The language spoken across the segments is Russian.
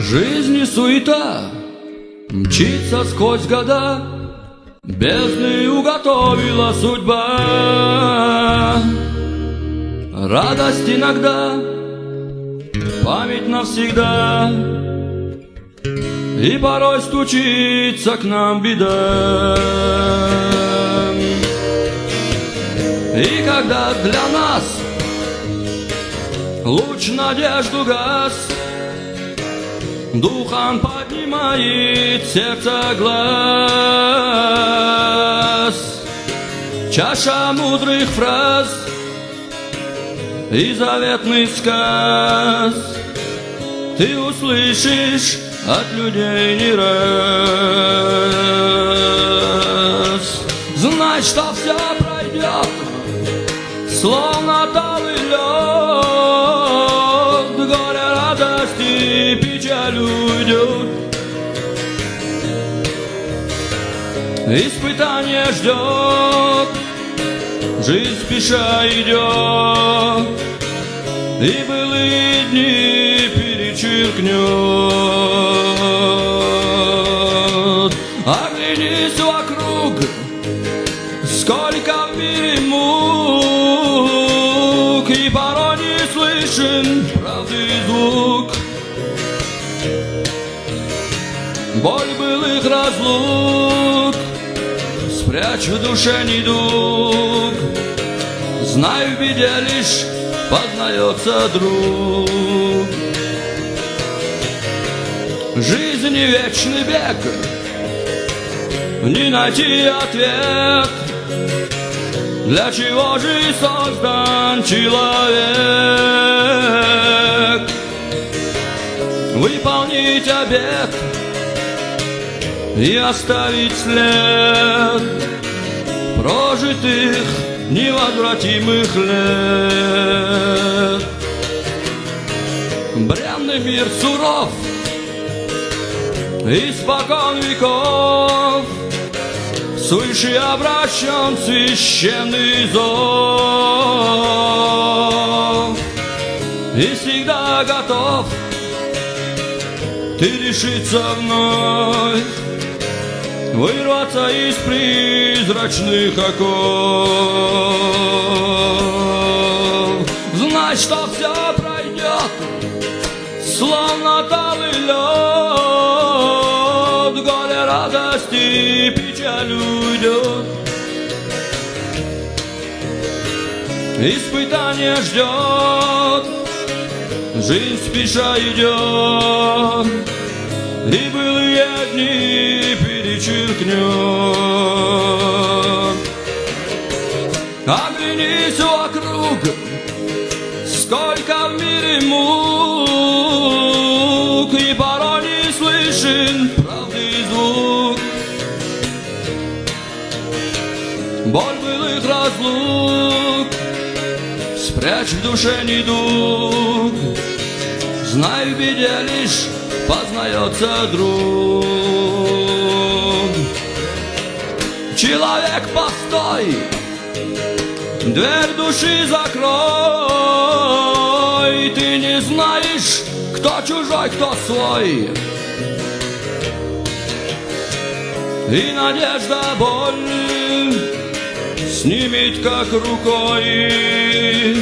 Жизнь и суета мчится сквозь года, бездны уготовила судьба. Радость иногда, память навсегда, и порой стучится к нам беда. И когда для нас луч надежду гас, духом поднимает сердце глаз. Чаша мудрых фраз и заветный сказ ты услышишь от людей не раз. Знай, что все пройдет, словно талый лед, горе, радость и печаль уйдет. Испытание ждет, жизнь спеша идет, и былые дни перечеркнет. Оглянись вокруг, сколько в мире мук, и порой не слышен правды звук. Боль былых разлук спрячь в душе недуг. Знай, в беде лишь познается друг. Жизнь не вечный бег, не найти ответ, для чего же и создан человек. Выполнить обет и оставить след прожитых невозвратимых лет. Бренный мир суров, испокон веков свыше обращен священный зов, и всегда готов ты решиться вновь вырваться из призрачных оков. Знай, что все пройдет, словно талый лед, горе, радость и печаль уйдет. Испытание ждет, жизнь спеша идет, и былые дни перечеркнет. Оглянись вокруг, сколько в мире мук, и порой не слышен правды звук. Боль былых разлук спрячь в душе недуг. Знай, в беде лишь познается друг. Человек, постой, дверь души закрой. Ты не знаешь, кто чужой, кто свой. И надежда боль снимет как рукой.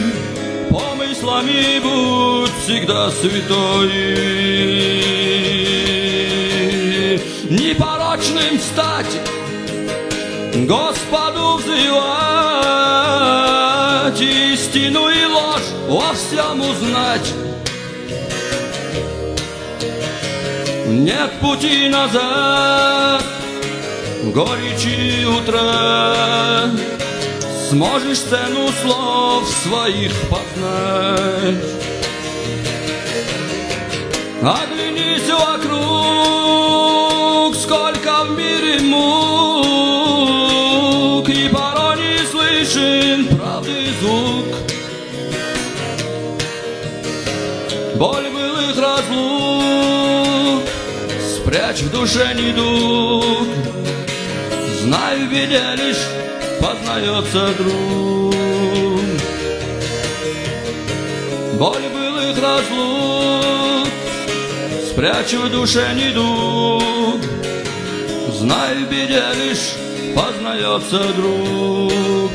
Помыслами будь всегда святой. Непорочным стать, Господу взывать, истину и ложь во всем узнать. Нет пути назад, горечи утра, сможешь цену слов своих познать. Оглянись вокруг, сколько в мире мук, и порой не слышен правды звук. Боль былых разлук спрячь в душе недуг. Знай, в беде лишь познается друг. Боль былых разлук спрячь в душе недуг. Знай, в беде лишь познается друг.